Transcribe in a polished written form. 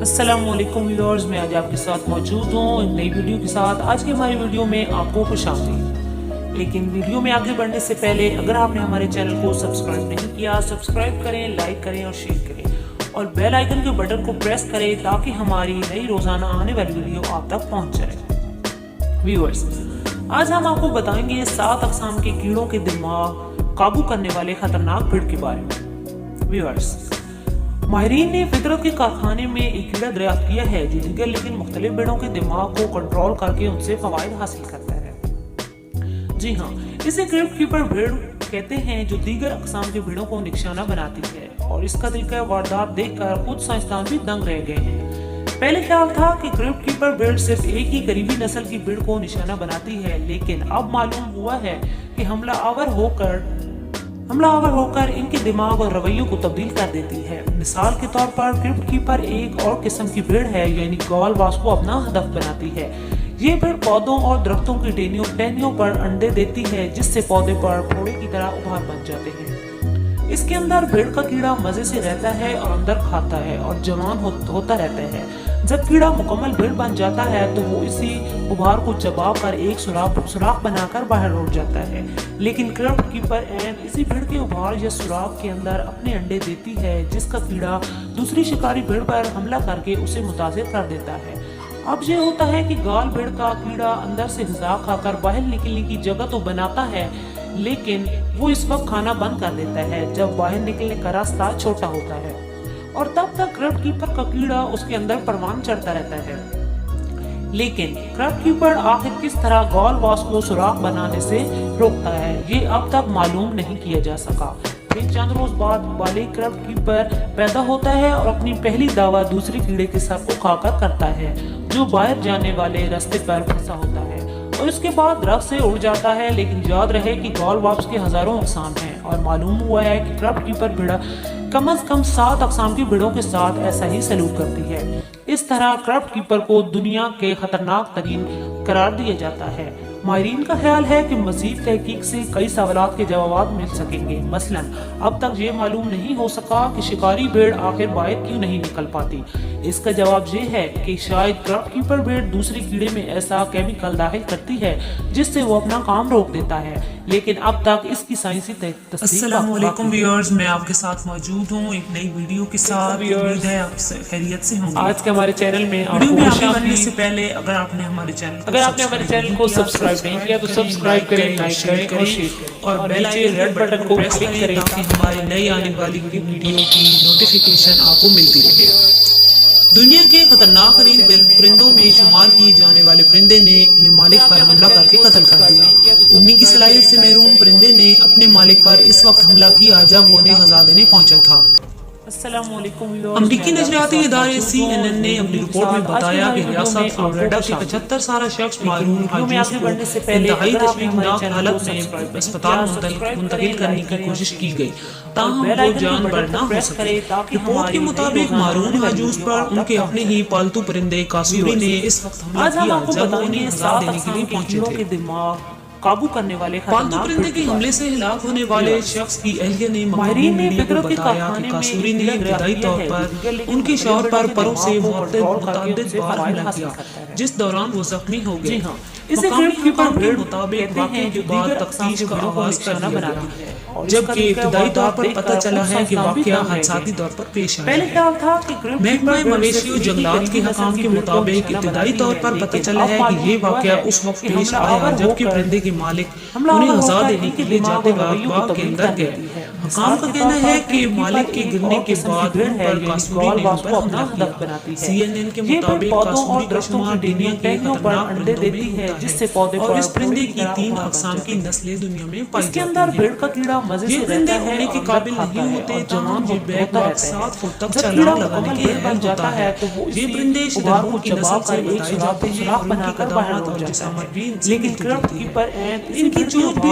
السلام علیکم ویورز، میں آج آپ کے ساتھ موجود ہوں ایک نئی ویڈیو کے ساتھ۔ آج کی ہماری ویڈیو میں آپ کو خوش آمدید۔ لیکن ویڈیو میں آگے بڑھنے سے پہلے اگر آپ نے ہمارے چینل کو سبسکرائب نہیں کیا، سبسکرائب کریں، لائک کریں اور شیئر کریں اور بیل آئیکن کے بٹن کو پریس کریں تاکہ ہماری نئی روزانہ آنے والی ویڈیو آپ تک پہنچ جائے۔ ویورز، آج ہم آپ کو بتائیں گے 7 اقسام کے کیڑوں کے دماغ قابو کرنے والے خطرناک بھیڑ کے بارے میں۔ ویورز، ماہرین نے فطرت کے کارخانے میں ایک کیڑا دریافت کیا ہے جو دیگر لیکن مختلف بھیڑوں کے دماغ کو کنٹرول کر کے ان سے فوائد حاصل کرتا ہے۔ جی ہاں، اسے کرپٹ کیپر بھیڑ کہتے ہیں جو دیگر اقسام کے بھیڑوں کو نشانہ بناتی ہے، اور اس کا طریقہ واردات دیکھ کر خود سائنسدان بھی دنگ رہ گئے ہیں۔ پہلے خیال تھا کہ کرپٹ کیپر بھیڑ صرف ایک ہی قریبی نسل کی بھیڑ کو نشانہ بناتی ہے، لیکن اب معلوم ہوا ہے کہ حملہ آور ہو کر ان کے دماغ اور رویوں کو تبدیل کر دیتی ہے۔ مثال کے طور پر کرپٹ کیپر ایک اور قسم کی بھیڑ ہے، یعنی گال واس کو اپنا ہدف بناتی ہے۔ یہ بھیڑ پودوں اور درختوں کی ٹہنیوں پر انڈے دیتی ہے، جس سے پودے پر پھوڑے کی طرح ابھار بن جاتے ہیں۔ اس کے اندر بھیڑ کا کیڑا مزے سے رہتا ہے اور اندر کھاتا ہے اور جوان ہوتا رہتا ہے۔ جب کیڑا مکمل بھیڑ بن جاتا ہے تو وہ اسی ابھار کو چبا کر ایک سوراخ بنا کر باہر اڑ جاتا ہے، لیکن کرپٹ کیپر اسی بھیڑ کے ابھار یا سوراخ کے اندر اپنے انڈے دیتی ہے، جس کا کیڑا دوسری شکاری بھیڑ پر حملہ کر کے اسے متاثر کر دیتا ہے۔ اب یہ ہوتا ہے کہ گال بھیڑ کا کیڑا اندر سے غذا کھا کر باہر نکلنے کی جگہ تو بناتا ہے، لیکن وہ اس وقت کھانا بند کر دیتا ہے جب باہر نکلنے کا راستہ چھوٹا ہوتا ہے، اور تب تک کرپٹ کیپر کا کیڑا اس کے اندر پروان چڑھتا رہتا ہے۔ لیکن کرپٹ کیپر آخر کس طرح گال واس کو سوراخ بنانے سے روکتا ہے، یہ اب تک معلوم نہیں کیا جا سکا۔ پھر چند روز بعد بالغ کرپٹ کیپر پیدا ہوتا ہے اور اپنی پہلی دعویٰ دوسرے کیڑے کے سر کو کھا کر کرتا ہے جو باہر جانے والے راستے پر پھنسا ہوتا ہے، اور اس کے بعد درخت سے اڑ جاتا ہے۔ لیکن یاد رہے کہ گال واس کے ہزاروں اقسام ہیں، اور معلوم ہوا ہے کہ کرپٹ کیپر بھیڑ کم از کم 7 اقسام کی بھیڑوں کے ساتھ ایسا ہی سلوک کرتی ہے۔ اس طرح کرپٹ کیپر کو دنیا کے خطرناک ترین قرار دیا جاتا ہے۔ ماہرین کا خیال ہے کہ مزید تحقیق سے کئی سوالات کے جوابات مل سکیں گے۔ مثلاً اب تک یہ معلوم نہیں ہو سکا کہ شکاری بھیڑ آخر باہر کیوں نہیں نکل پاتی۔ اس کا جواب یہ ہے کہ شاید کرپٹ کیپر بھیڑ دوسرے کیڑے میں ایسا کیمیکل داخل کرتی ہے جس سے وہ اپنا کام روک دیتا ہے، لیکن اب تک اس کی سائنسی تصدیق۔ السلام علیکم ویورز، میں آپ کے ساتھ موجود ہوں ایک نئی ویڈیو کے ساتھ۔ امید ہے آپ خیریت سے ہوں گے۔ آج کے ہمارے چینل میں ویڈیو میں آگے بڑھنے سے پہلے اگر آپ نے ہمارے چینل کو سبسکرائب نہیں کیا تو سبسکرائب کریں، لائک کریں اور شیئر کریں، اور بیل آئیکن ریڈ بٹن کو کلک کریں تاکہ ہماری نئی آنے والی ویڈیو کی نوٹیفیکیشن آپ کو ملتی رہے۔ دنیا کے خطرناک ترین پرندوں میں شمار کیے جانے والے پرندے نے اپنے مالک پر حملہ کر کے قتل کر دیا۔ اڑنے کی صلاحیت سے محروم پرندے نے اپنے مالک پر اس وقت حملہ کیا جب وہ انہیں غذا دینے پہنچا تھا۔ السلام علیکم۔ امریکی نشریاتی ادارے CNN نے اپنی رپورٹ میں بتایا کہ ریاست فلوریڈا کے 75 سالہ شخص مارون ہاجوس کو انتہائی تشویشناک حالت میں اسپتال منتقل کرنے کی کوشش کی گئی تاہم وہ جان بر نہ ہو سکے۔ رپورٹ کے مطابق مارون ہاجوس پر ان کے اپنے ہی پالتو پرندے کاسوری نے اس وقت حملہ کیا جب وہ انہیں غذا دینے کے لیے پہنچے تھے۔ قابو کرنے والے پالتو پرندے کے حملے سے ہلاک ہونے والے شخص کی اہلیہ نے مقامی میڈیا کو بتایا کہ کاسوری نے ابتدائی طور پر ان کے شوہر پر پروں سے متعدد بار حملہ کیا، جس دوران وہ زخمی ہو گئے۔ مقامی حکام کے مطابق واقعے کے بعد تفتیش کا آغاز کر دیا گیا، جبکہ ابتدائی طور پر پتہ چلا ہے کہ واقعہ حادثاتی طور پر پیش آیا ہے۔ محکمہ مویشی و جنگلات کے حکام کے مطابق ابتدائی طور پر پتہ چلا ہے کہ یہ واقعہ اس وقت پیش آیا جبکہ پرندے کے مالک انہیں غذا دینے کے لیے جاتے وقت باغ کے اندر گئے۔ حکام کا کہنا ہے کہ مالک کے گرنے کے بعد ان پر کاسوری نے ان پر حملہ کیا۔ CNN کے مطابق کاسوری کا شمار دنیا کے خطرناک پرندوں میں ہوتا ہے، اور اس پرندے کی 3 اقسام کی نسلیں دنیا میں پائی جاتی ہیں۔ یہ پرندے اڑنے کے قابل نہیں ہوتے تاہم یہ بیک وقت 7 فٹ تک چھلانگ لگانے کے اہل ہوتا ہے۔ یہ پرندے شترپور کی نسل سے بتائے جاتے ہیں اور ان کی قدامت اور جسامت بھی ملتی جلتی ہے۔ ان کی چونچ بھی